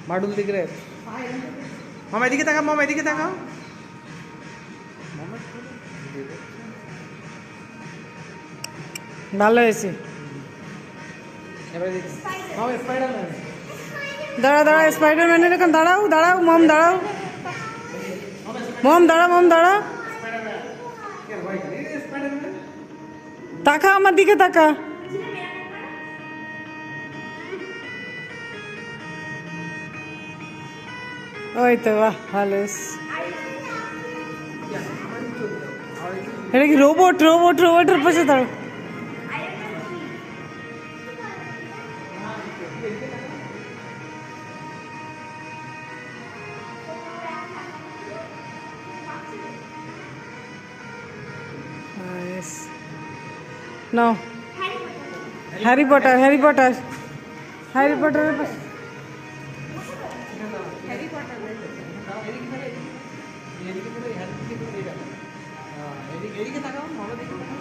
মাডুল দিকে রে মামা এদিকে তাকাও, মামা এদিকে তাকাও। ভালো হয়েছে। দাঁড়া দাঁড়া, স্পাইডারম্যানের এখন দাঁড়াও দাঁড়াও, মম দাঁড়াও, মম দাঁড়া, মম দাঁড়া, তাকা আমার দিকে তাকা। ওই তো, বাহ ভালো। এটা কি রোবট? রোবট, রোবটের পাশে দাঁড়ো। নাও, Harry Potter, Harry Potter, Harry পটারের পাশে। এদিকে তাকাও, মামা দিকে তাকাও।